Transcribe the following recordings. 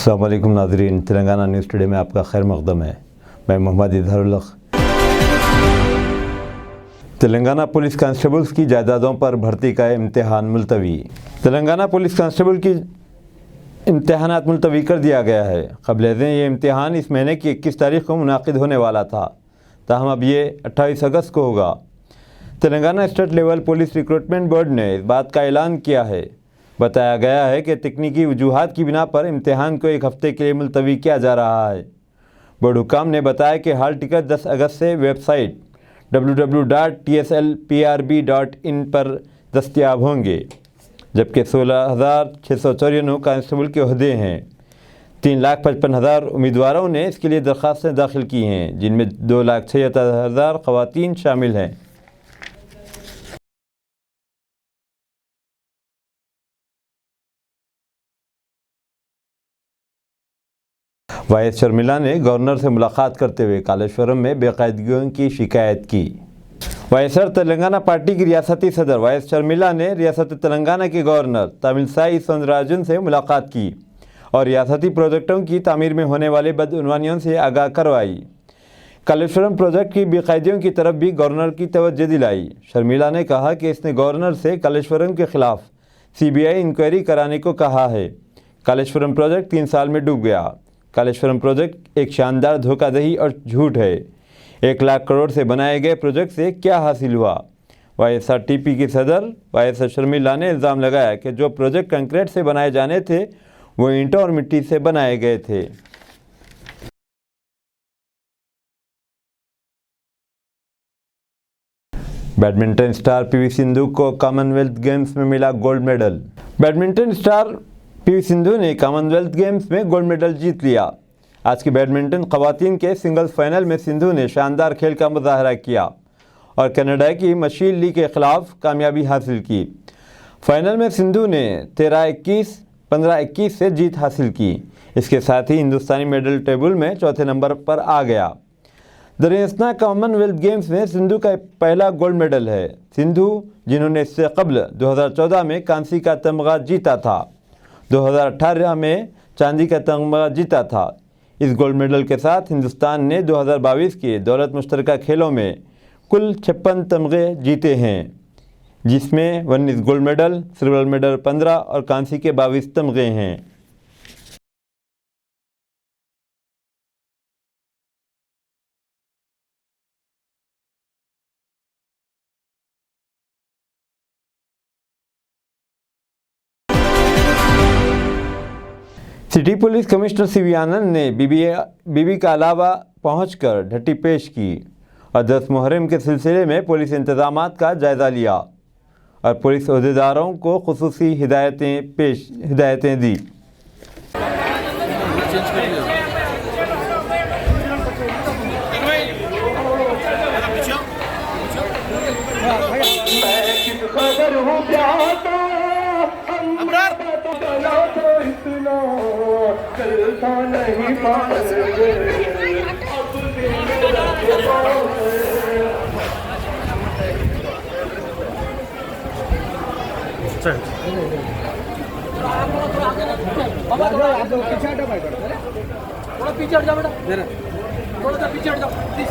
अस्सलाम वालेकुम नाज़रीन, तेलंगाना न्यूज़ टुडे में आपका खैर मक़दम है। मैं मोहम्मद इज़हारुल हक़। तेलंगाना पुलिस कांस्टेबल्स की जायदादों पर भर्ती का इम्तिहान मुलतवी। तेलंगाना पुलिस कांस्टेबल की इम्तिहानात मुलतवी कर दिया गया है। क़ब्ल-ए-ज़ें ये इम्तिहान इस महीने की 21 तारीख़ को मुनाक़िद होने वाला था, ताहम अब ये 28 अगस्त को होगा। Telangana state level police recruitment board ने इस बात का ऐलान किया है। बताया गया है कि तकनीकी वजूहात की बिना पर इम्तिहान को एक हफ़्ते के लिए मुलतवी किया जा रहा है। बोर्ड हुकाम ने बताया कि हाल टिकट 10 अगस्त से वेबसाइट www.tslprb.in पर दस्तयाब होंगे, जबकि 16,694 कांस्टेबल के ओहदे हैं। 3,55,000 उम्मीदवारों ने इसके लिए दरख्वास्तें दाखिल की हैं, जिनमें 2,76,000 ख़वातीन शामिल हैं। वाई.एस. शर्मिला ने गवर्नर से मुलाकात करते हुए कालेश्वरम में बेकायदगियों की शिकायत की। वाई.एस.आर. तेलंगाना पार्टी की रियासती सदर वाई.एस. शर्मिला ने रियासत तेलंगाना के गवर्नर तमिलसाई सौंदरराजन से मुलाकात की और रियासती प्रोजेक्टों की तामीर में होने वाले बदउनवानियों से आगाह करवाई। कालेश्वरम प्रोजेक्ट की बेकायदियों की तरफ भी गवर्नर की तवज्जो दिलाई। शर्मिला ने कहा कि इसने गवर्नर से कालेश्वरम के खिलाफ CBI इंक्वायरी कराने को कहा है। कालेश्वरम प्रोजेक्ट 3 साल में डूब गया। कालेश्वरम प्रोजेक्ट एक शानदार धोखाधड़ी और झूठ है। 1 लाख करोड़ से बनाए गए प्रोजेक्ट से क्या हासिल हुआ? YSRTP की सदर वाई.एस. शर्मिला ने इल्ज़ाम लगाया कि जो प्रोजेक्ट कंक्रीट से बनाए जाने थे वो ईंटों और मिट्टी से बनाए गए थे। बैडमिंटन स्टार PV सिंधु को कॉमनवेल्थ गेम्स में मिला gold medal. Badminton star PV Sindhu ने कॉमनवेल्थ गेम्स में गोल्ड मेडल जीत लिया। आज की बैडमिंटन ख़वातीन के सिंगल्स फाइनल में सिंधु ने शानदार खेल का मुजाहरा किया और कनाडा की मिशेल ली के खिलाफ कामयाबी हासिल की। फाइनल में सिंधु ने 13-21, 15-21 से जीत हासिल की। इसके साथ ही हिंदुस्तानी मेडल टेबल में चौथे नंबर पर आ गया। दरअसल कॉमनवेल्थ गेम्स में सिंधु का पहला गोल्ड मेडल है। सिंधु, जिन्होंने इससे कबल 2014 में कांसी का तमगा जीता था, 2018 में चांदी का तमगा जीता था। इस गोल्ड मेडल के साथ हिंदुस्तान ने 2022 के दौलत मुश्तरका खेलों में कुल 56 तमगे जीते हैं, जिसमें 19 गोल्ड मेडल, सिल्वर मेडल 15 और कांसी के 22 तमगे हैं। सिटी पुलिस कमिश्नर CV आनंद ने बीबी का अलावा पहुंचकर ढट्टी पेश की और 10 मुहर्रम के सिलसिले में पुलिस इंतजामात का जायज़ा लिया और पुलिस ओहदेदारों को खुसूसी हिदायतें दी। थोड़ा पीछे हट जाओ बेटा, थोड़ा सा पीछे हट जाओ प्लीज।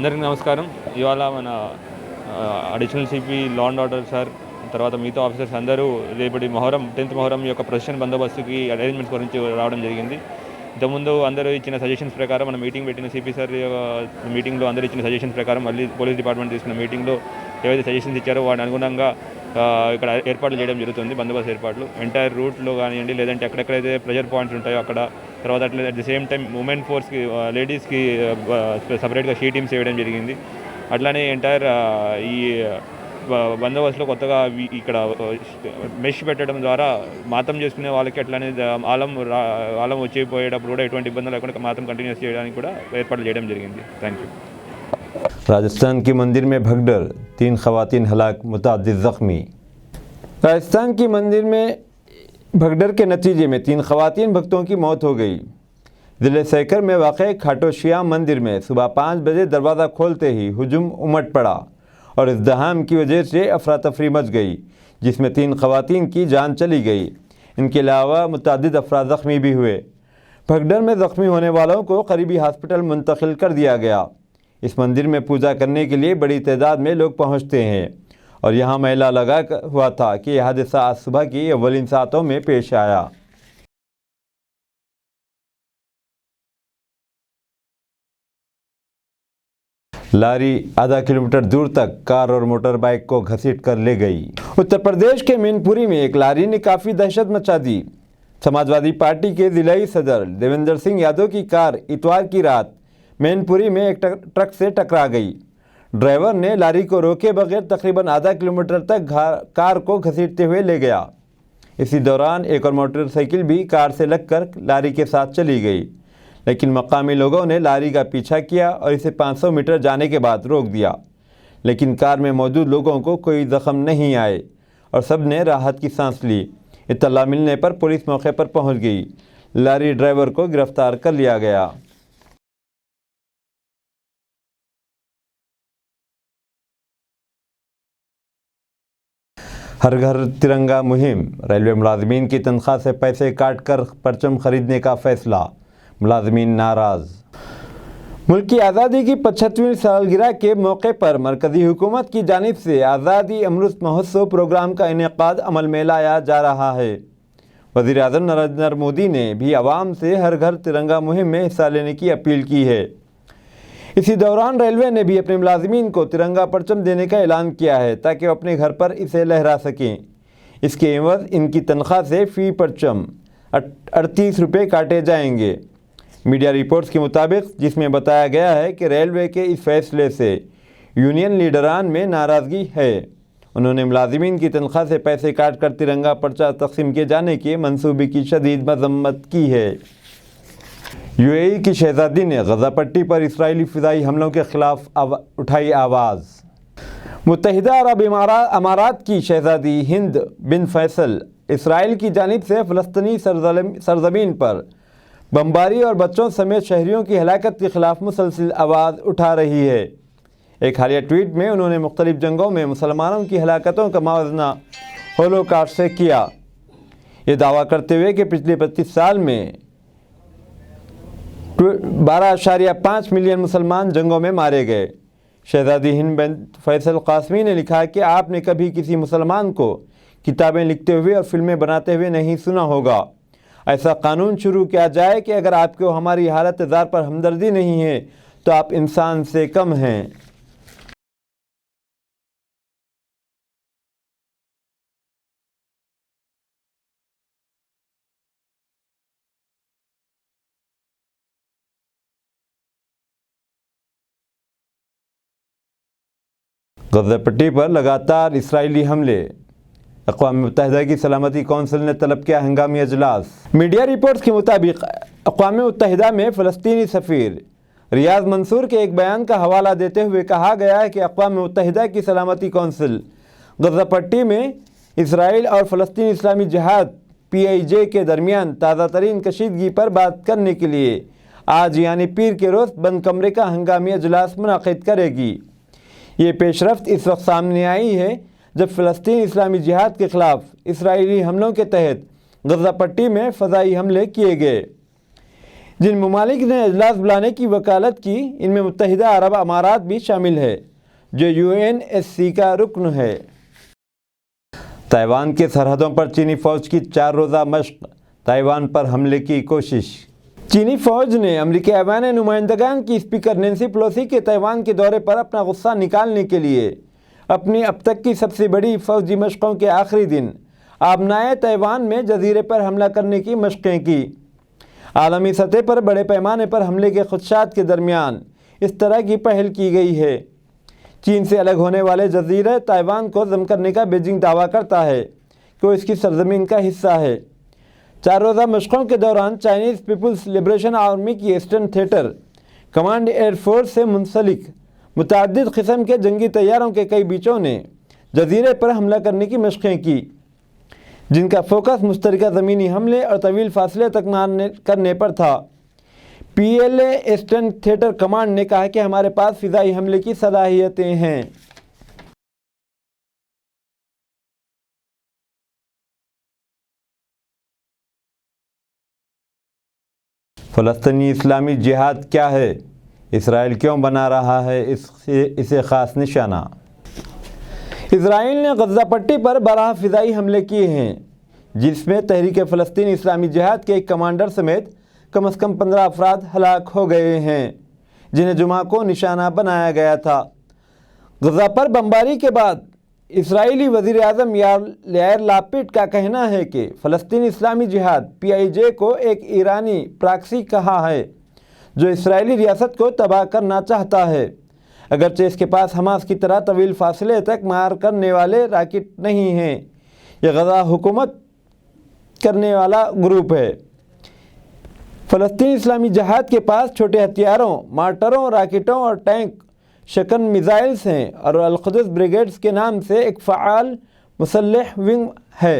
అందరికీ నమస్కారం. ఇవాళ మన additional CP law and order sir, తర్వాత మిగతా ఆఫీసర్స్ అందరూ రేపటి మొహరం 10th మొహరం యొక్క ప్రొసెషన్ బందోబస్తుకి అరేంజ్మెంట్స్ గురించి రావడం జరిగింది. ఇంతకుముందు అందరూ ఇచ్చిన సజెషన్స్ ప్రకారం మన మీటింగ్ పెట్టిన సిపి సార్ మీటింగ్లో అందరూ ఇచ్చిన సజెషన్స్ ప్రకారం మళ్ళీ పోలీస్ డిపార్ట్మెంట్ తీసుకున్న మీటింగ్లో ఏవైతే సజెషన్స్ ఇచ్చారో వాటి అనుగుణంగా ఇక్కడ ఏర్పాట్లు చేయడం జరుగుతుంది. బందోబస్తు ఏర్పాట్లు ఎంటైర్ రూట్లో కానివ్వండి, లేదంటే ఎక్కడెక్కడైతే ప్రెజర్ పాయింట్స్ ఉంటాయో అక్కడ, తర్వాత అట్లా at the same time women ఫోర్స్కి లేడీస్కి సపరేట్గా షీ టీమ్స్ వేయడం జరిగింది. అట్లానే ఎంటైర్ ఈ బందోబస్తులో కొత్తగా ఇక్కడ మెష్ పెట్టడం ద్వారా మాతం చేసుకునే వాళ్ళకి అట్లానే ఆలం వచ్చిపోయేటప్పుడు కూడా ఎటువంటి ఇబ్బందులు లేకుండా మాతం కంటిన్యూస్ చేయడానికి కూడా ఏర్పాట్లు చేయడం జరిగింది. Thank you. राजस्थान के मंदिर में भगदड़, 3 खवातीन हलाक, मुतअद्दिद ज़ख्मी। राजस्थान की मंदिर में भगदड़ के नतीजे में 3 खवातीन भक्तों की मौत हो गई। ज़िले सैकर में वाक़ खाटोश्याम मंदिर में सुबह 5 बजे दरवाज़ा खोलते ही हुजूम उमड़ पड़ा और इज़्दिहाम की वजह से अफरा तफरी मच गई, जिसमें 3 खवातीन की जान चली गई। इनके अलावा मुतअद्दिद अफराद ज़ख्मी भी हुए। भगदड़ में ज़ख्मी होने वालों को करीबी हॉस्पिटल मुंतकिल कर दिया गया। इस मंदिर में पूजा करने के लिए बड़ी तादाद में लोग पहुंचते हैं और यहां मेला लगा हुआ था कि यह हादसा आज सुबह की अव्वलीन सातों में पेश आया। लारी आधा किलोमीटर दूर तक कार और मोटर बाइक को घसीट कर ले गई। उत्तर प्रदेश के मैनपुरी में एक लारी ने काफ़ी दहशत मचा दी। समाजवादी पार्टी के जिलाई सदर देवेंद्र सिंह यादव की कार इतवार की रात मैनपुरी में एक ट्रक से टकरा गई। ड्राइवर ने लारी को रोके बगैर तकरीबन आधा किलोमीटर तक कार को घसीटते हुए ले गया। इसी दौरान एक और मोटरसाइकिल भी कार से लगकर लारी के साथ चली गई, लेकिन मकामी लोगों ने लारी का पीछा किया और इसे 500 मीटर जाने के बाद रोक दिया। लेकिन कार में मौजूद लोगों को कोई जख्म नहीं आए और सब ने राहत की सांस ली। इत्तला मिलने पर पुलिस मौके पर पहुंच गई। लारी ड्राइवर को गिरफ्तार कर लिया गया। हर घर तिरंगा मुहिम, रेलवे मुलाजमीन की तनख्वाह से पैसे काट कर परचम खरीदने का फैसला, मुलाजमीन नाराज़। मुल्क की आज़ादी की 75वीं सालगिरह के मौके पर मरकज़ी हुकूमत की जानिब से आज़ादी अमृत महोत्सव प्रोग्राम का इनेकाद अमल में लाया जा रहा है। वज़ीर-ए-आज़म नरेंद्र मोदी ने भी आवाम से हर घर तिरंगा मुहिम में हिस्सा लेने की अपील की है। इसी दौरान रेलवे ने भी अपने मुलाजमीन को तिरंगा परचम देने का ऐलान किया है ताकि वो अपने घर पर इसे लहरा सकें। इसके एवज इनकी तनख्वाह से फ़ी परचम 38 रुपये काटे जाएंगे। मीडिया रिपोर्ट्स के मुताबिक, जिसमें बताया गया है कि रेलवे के इस फैसले से यूनियन लीडरान में नाराज़गी है। उन्होंने मुलाजमीन की तनख्वाह से पैसे काट कर तिरंगा पर्चा तकसीम किए जाने के मंसूबे की शदीद मजम्मत की है। यूएई की शहजादी ने गज़ा पट्टी पर इसराइली फ़िज़ाई हमलों के ख़िलाफ़ उठाई आवाज़। मुत्तहिदा अरब अमारात की शहजादी हिंद बिन फैसल इसराइल की जानिब से फ़लस्तीनी सरज़मीन पर बमबारी और बच्चों समेत शहरियों की हलाकत के ख़िलाफ़ मुसलसल आवाज़ उठा रही है। एक हालिया ट्वीट में उन्होंने मुख्तलिफ़ जंगों में मुसलमानों की हलाकतों का मुआवज़ना होलोकॉस्ट से किया, ये दावा करते हुए कि पिछले 25 साल में 12.5 मिलियन मुसलमान जंगों में मारे गए। शहजादी हिंद बिन फैसल कासमी ने लिखा कि आपने कभी किसी मुसलमान को किताबें लिखते हुए और फिल्में बनाते हुए नहीं सुना होगा। ऐसा कानून शुरू किया जाए कि अगर आपको हमारी हालत ज़ार पर हमदर्दी नहीं है तो आप इंसान से कम हैं। गज़ा पट्टी पर लगातार इसराइली हमले, अक़वाम मुत्तहिदा की सलामती कौंसिल ने तलब किया हंगामी अजलास। मीडिया रिपोर्ट्स के मुताबिक अक़वाम मुत्तहिदा में फ़लस्तीनी सफ़ीर रियाज़ मंसूर के एक बयान का हवाला देते हुए कहा गया है कि अक़वाम मुत्तहिदा की सलामती कौंसिल गज़ा पट्टी में इसराइल और फ़लस्तीनी इस्लामी जिहाद PIJ के दरमियान ताज़ा तरीन कशीदगी पर बात करने के लिए आज यानी पीर के रोज़ बंद कमरे का हंगामी अजलास मुनाक़िद करेगी। ये पेशरफ्त इस वक्त सामने आई है जब फ़लस्तीन इस्लामी जिहाद के ख़िलाफ़ इसराइली हमलों के तहत गज़ा पट्टी में फ़ज़ाई हमले किए गए। جن ممالک نے اجلاس بلانے کی وکالت کی ان میں متحدہ عرب امارات بھی شامل ہے جو UNSC کا رکن ہے۔ تائیوان کے سرحدوں پر چینی فوج کی 4 روزہ مشق، تائیوان پر حملے کی کوشش۔ چینی فوج نے امریکی ایوان نمائندگان کی اسپیکر نینسی پیلوسی کے تائیوان کے دورے پر اپنا غصہ نکالنے کے لیے اپنی اب تک کی سب سے بڑی فوجی مشقوں کے آخری دن آبنائے تائیوان میں جزیرے پر حملہ کرنے کی مشقیں کی۔ عالمی سطح پر بڑے پیمانے پر حملے کے خدشات کے درمیان اس طرح کی پہل کی گئی ہے۔ چین سے الگ ہونے والے جزیرہ تائیوان کو ضم کرنے کا بیجنگ دعویٰ کرتا ہے کہ وہ اس کی سرزمین کا حصہ ہے۔ 4 روزہ مشقوں کے دوران چائنیز پیپلز لبریشن آرمی کی eastern theatre command air force سے منسلک متعدد قسم کے جنگی طیاروں کے کئی بیچوں نے جزیرے پر حملہ کرنے کی مشقیں کی، جن کا فوکس مشترکہ زمینی حملے اور طویل فاصلے تک مارنے کرنے پر تھا۔ PLA ایسٹرن تھیٹر کمانڈ نے کہا کہ ہمارے پاس فضائی حملے کی صلاحیتیں ہیں۔ فلسطینی اسلامی جہاد کیا ہے؟ اسرائیل کیوں بنا رہا ہے اسے خاص نشانہ؟ اسرائیل نے غزہ پٹی پر بارہ فضائی حملے کیے ہیں، جس میں تحریک فلسطین اسلامی جہاد کے ایک کمانڈر سمیت کم از کم 15 افراد ہلاک ہو گئے ہیں، جنہیں جمعہ کو نشانہ بنایا گیا تھا۔ غزہ پر بمباری کے بعد اسرائیلی وزیر اعظم یائر لاپڈ کا کہنا ہے کہ فلسطین اسلامی جہاد PIJ کو ایک ایرانی پراکسی کہا ہے جو اسرائیلی ریاست کو تباہ کرنا چاہتا ہے، اگرچہ اس کے پاس حماس کی طرح طویل فاصلے تک مار کرنے والے راکٹ نہیں ہیں۔ یہ غزہ حکومت کرنے والا گروپ ہے۔ فلسطین اسلامی جہاد کے پاس چھوٹے ہتھیاروں، مارٹروں، راکٹوں اور ٹینک شکن میزائلز ہیں اور القدس بریگیڈز کے نام سے ایک فعال مسلح ونگ ہے۔